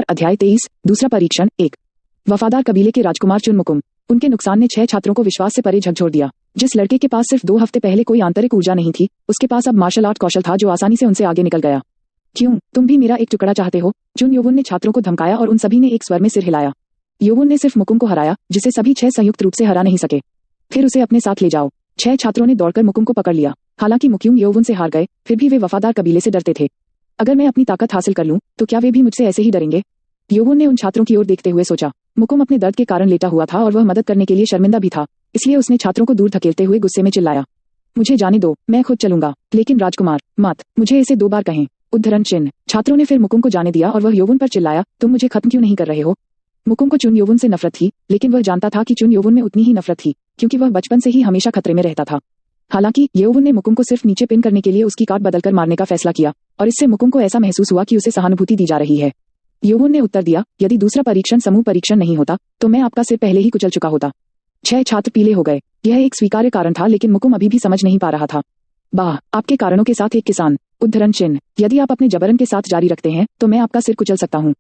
अध्याय 23, दूसरा परीक्षण 1। वफादार कबीले के राजकुमार चुनमुकुम। उनके नुकसान ने 6 छात्रों को विश्वास से परे झकझोर दिया। जिस लड़के के पास सिर्फ 2 हफ्ते पहले कोई आंतरिक ऊर्जा नहीं थी, उसके पास अब मार्शल आर्ट कौशल था जो आसानी से उनसे आगे निकल गया। क्यों, तुम भी मेरा एक टुकड़ा चाहते हो? चुन योवुन ने छात्रों को धमकाया और उन सभी ने एक स्वर में सिर हिलाया। योवुन ने सिर्फ मुकुम को हराया, जिसे सभी 6 संयुक्त रूप से हरा नहीं सके। फिर उसे अपने साथ ले जाओ। 6 छात्रों ने दौड़कर मुकुम को पकड़ लिया। हालांकि मुकुम योवुन से हार गए, फिर भी वे वफादार कबीले से डरते थे। अगर मैं अपनी ताकत हासिल कर लूं, तो क्या वे भी मुझसे ऐसे ही डरेंगे? योवुन ने उन छात्रों की ओर देखते हुए सोचा। मुकुम अपने दर्द के कारण लेटा हुआ था और वह मदद करने के लिए शर्मिंदा भी था, इसलिए उसने छात्रों को दूर धकेलते हुए गुस्से में चिल्लाया, मुझे जाने दो, मैं खुद चलूंगा। लेकिन राजकुमार, मत, मुझे इसे 2 बार कहें। उद्धरण चिन्ह। छात्रों ने फिर मुकुम को जाने दिया और वह योवुन पर चिल्लाया, तुम मुझे खत्म क्यों नहीं कर रहे हो? मुकुम को चुन योवुन से नफरत थी, लेकिन वह जानता था कि चुन योवुन में उतनी ही नफरत थी, क्योंकि वह बचपन से ही हमेशा खतरे में रहता था। हालांकि योवुन ने मुकुम को सिर्फ नीचे पिन करने के लिए उसकी काट बदलकर मारने का फैसला किया, और इससे मुकुम को ऐसा महसूस हुआ कि उसे सहानुभूति दी जा रही है। योवुन ने उत्तर दिया, यदि दूसरा परीक्षण समूह परीक्षण नहीं होता, तो मैं आपका सिर पहले ही कुचल चुका होता। 6 छात्र पीले हो गए। यह एक स्वीकार्य कारण था, लेकिन मुकुम अभी भी समझ नहीं पा रहा था। वाह, आपके कारणों के साथ एक किसान। उद्धरण चिन्ह। यदि आप अपने जबरन के साथ जारी रखते हैं, तो मैं आपका सिर कुचल सकता हूँ।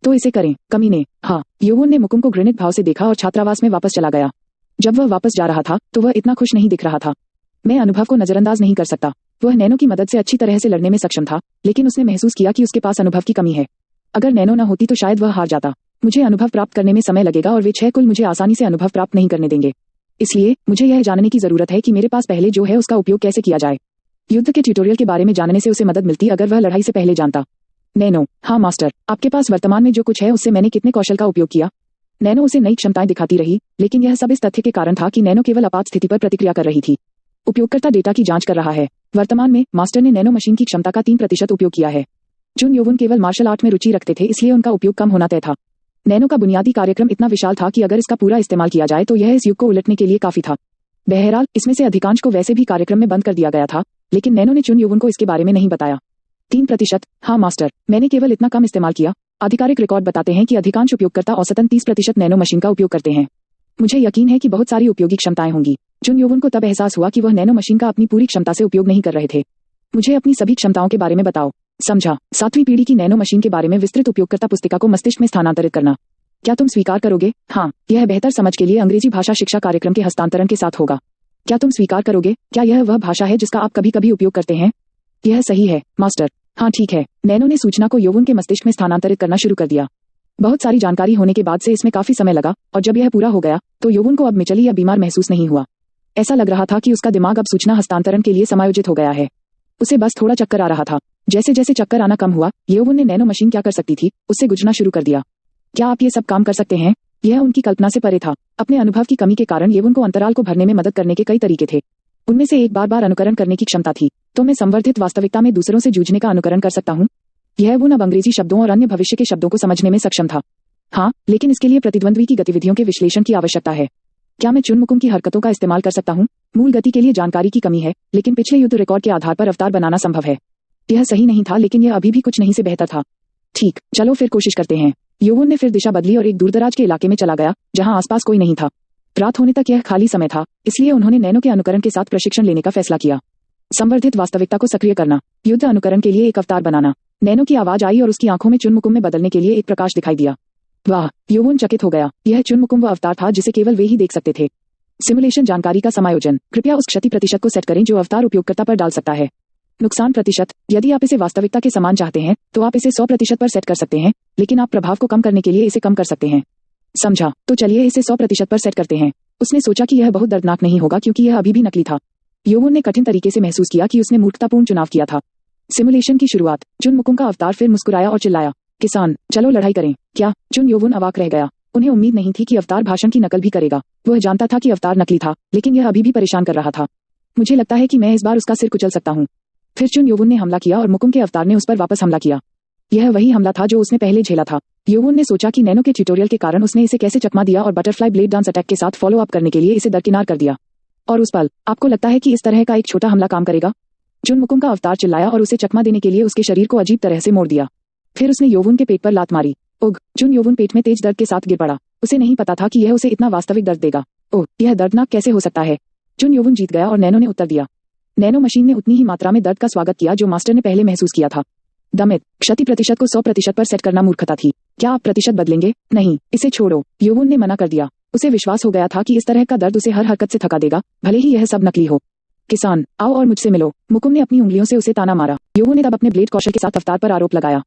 तो इसे करें, कमीने। हाँ। योवुन ने मुकुम को घृणित भाव से देखा और छात्रावास में वापस चला गया। जब वह वापस जा रहा था, तो वह इतना खुश नहीं दिख रहा था। मैं अनुभव को नजरअंदाज नहीं कर सकता। वह नैनो की मदद से अच्छी तरह से लड़ने में सक्षम था, लेकिन उसने महसूस किया कि उसके पास अनुभव की कमी है। अगर नैनो न होती तो शायद वह हार जाता। मुझे अनुभव प्राप्त करने में समय लगेगा और वे 6 कुल मुझे आसानी से अनुभव प्राप्त नहीं करने देंगे। इसलिए मुझे यह जानने की जरूरत है कि मेरे पास पहले जो है उसका उपयोग कैसे किया जाए। युद्ध के ट्यूटोरियल के बारे में जानने से उसे मदद मिलती अगर वह लड़ाई से पहले जानता। नैनो, हाँ मास्टर, आपके पास वर्तमान में जो कुछ है उससे मैंने कितने कौशल का उपयोग किया? नैनो उसे नई क्षमताएं दिखाती रही, लेकिन यह सब इस तथ्य के कारण था कि नैनो केवल आपात स्थिति पर प्रतिक्रिया कर रही थी। उपयोगकर्ता डेटा की जांच कर रहा है। वर्तमान में मास्टर ने नैनो मशीन की क्षमता का 3% उपयोग किया है। चुन योवुन केवल मार्शल आर्ट में रुचि रखते थे, इसलिए उनका उपयोग कम होना तय था। नैनो का बुनियादी कार्यक्रम इतना विशाल था कि अगर इसका पूरा इस्तेमाल किया जाए तो यह इस युग को उलटने के लिए काफी था। बहरहाल, इसमें से अधिकांश को वैसे भी कार्यक्रम में बंद कर दिया गया था, लेकिन नैनो ने चुन योवुन को इसके बारे में नहीं बताया। 3%? हाँ मास्टर, मैंने केवल इतना कम इस्तेमाल किया। आधिकारिक रिकॉर्ड बताते हैं कि अधिकांश उपयोगकर्ता औसतन 30% नैनो मशीन का उपयोग करते हैं। मुझे यकीन है कि बहुत सारी उपयोगी क्षमताएं होंगी। चुन योवुन को तब एहसास हुआ कि वह नैनो मशीन का अपनी पूरी क्षमता से उपयोग नहीं कर रहे थे। मुझे अपनी सभी क्षमताओं के बारे में बताओ। समझा। 7वीं पीढ़ी की नैनो मशीन के बारे में विस्तृत उपयोगकर्ता पुस्तिका को मस्तिष्क में स्थानांतरित करना। क्या तुम स्वीकार करोगे? हाँ, यह बेहतर समझ के लिए अंग्रेजी भाषा शिक्षा कार्यक्रम के हस्तांतरण के साथ होगा। क्या तुम स्वीकार करोगे? क्या यह वह भाषा है जिसका आप कभी कभी उपयोग करते हैं? यह सही है, मास्टर। हाँ ठीक है। नैनो ने सूचना को योवुन के मस्तिष्क में स्थानांतरित करना शुरू कर दिया। बहुत सारी जानकारी होने के बाद से इसमें काफी समय लगा, और जब यह पूरा हो गया, तो योवुन को अब मिचली या बीमार महसूस नहीं हुआ। ऐसा लग रहा था कि उसका दिमाग अब सूचना हस्तांतरण के लिए समायोजित हो गया है। उसे बस थोड़ा चक्कर आ रहा था। जैसे जैसे चक्कर आना कम हुआ, योवुन ने नैनो मशीन क्या कर सकती थी, उससे गुजरना शुरू कर दिया। क्या आप ये सब काम कर सकते हैं? यह उनकी कल्पना से परे था। अपने अनुभव की कमी के कारण योवुन को अंतराल को भरने में मदद करने के कई तरीके थे। उनमें से एक बार बार अनुकरण करने की क्षमता थी। तो मैं संवर्धित वास्तविकता में दूसरों से जूझने का अनुकरण कर सकता हूँ। यह वो अब अंग्रेजी शब्दों और अन्य भविष्य के शब्दों को समझने में सक्षम था। हाँ, लेकिन इसके लिए प्रतिद्वंद्वी की गतिविधियों के विश्लेषण की आवश्यकता है। क्या मैं चुनमुकुम की हरकतों का इस्तेमाल कर सकता हूँ? मूल गति के लिए जानकारी की कमी है, लेकिन पिछले युद्ध रिकॉर्ड के आधार पर अवतार बनाना संभव है। यह सही नहीं था, लेकिन यह अभी भी कुछ नहीं से बेहतर था। ठीक, चलो फिर कोशिश करते हैं। योवुन ने फिर दिशा बदली और एक दूरदराज के इलाके में चला गया, जहाँ आसपास कोई नहीं था। रात होने तक यह खाली समय था, इसलिए उन्होंने नैनो के अनुकरण के साथ प्रशिक्षण लेने का फैसला किया। संवर्धित वास्तविकता को सक्रिय करना, युद्ध अनुकरण के लिए एक अवतार बनाना। नैनो की आवाज आई और उसकी आंखों में चुनमुकुम में बदलने के लिए एक प्रकाश दिखाई दिया। वाह, योवुन चकित हो गया। यह चुनमुकुम वह अवतार था जिसे केवल वे ही देख सकते थे। सिमुलेशन जानकारी का समायोजन। कृपया उस क्षति प्रतिशत को सेट करें जो अवतार उपयोगकर्ता पर डाल सकता है। नुकसान प्रतिशत। यदि आप इसे वास्तविकता के समान चाहते हैं, तो आप इसे 100% पर सेट कर सकते हैं, लेकिन आप प्रभाव को कम करने के लिए इसे कम कर सकते हैं। समझा। तो चलिए इसे 100% पर सेट करते हैं। उसने सोचा कि यह बहुत दर्दनाक नहीं होगा, क्योंकि यह अभी भी नकली था। योवुन ने कठिन तरीके से महसूस किया कि उसने मूर्खतापूर्ण चुनाव किया था। सिमुलेशन की शुरुआत। चुनमुकुम का अवतार फिर मुस्कुराया और चिल्लाया, किसान, चलो लड़ाई करें। क्या? चुन योवुन अवाक रह गया। उन्हें उम्मीद नहीं थी कि अवतार भाषण की नकल भी करेगा। वह जानता था कि अवतार नकली था, लेकिन यह अभी भी परेशान कर रहा था। मुझे लगता है कि मैं इस बार उसका सिर कुचल सकता हूँ। फिर चुन योवुन ने हमला किया और मुकुम के अवतार ने उस पर वापस हमला किया। यह वही हमला था जो उसने पहले झेला था। योवुन ने सोचा कि नैनो के ट्यूटोरियल के कारण उसने इसे कैसे चकमा दिया और बटरफ्लाई ब्लेड डांस अटैक के साथ फॉलो अप करने के लिए इसे दरकिनार कर दिया। और उस पल, आपको लगता है कि इस तरह का एक छोटा हमला काम करेगा? चुनमुकुम का अवतार चिल्लाया और उसे चकमा देने के लिए उसके शरीर को अजीब तरह से मोड़ दिया। फिर उसने योवुन के पेट पर लात मारी। उग! चुन योवुन पेट में तेज दर्द के साथ गिर पड़ा। उसे नहीं पता था कि यह उसे इतना वास्तविक दर्द देगा। ओह, यह दर्दनाक कैसे हो सकता है? चुन योवुन जीत गया और नैनो ने उत्तर दिया। नैनो मशीन ने उतनी ही मात्रा में दर्द का स्वागत किया जो मास्टर ने पहले महसूस किया था। दमित। क्षति प्रतिशत को 100% पर सेट करना मूर्खता थी। क्या आप प्रतिशत बदलेंगे? नहीं, इसे छोड़ो। योवुन ने मना कर दिया। उसे विश्वास हो गया था कि इस तरह का दर्द उसे हर हरकत से थका देगा, भले ही यह सब नकली हो। किसान, आओ और मुझसे मिलो। मुकुम ने अपनी उंगलियों से उसे ताना मारा। योवुन ने तब अपने ब्लेड कौशल के साथ अवतार पर आरोप लगाया।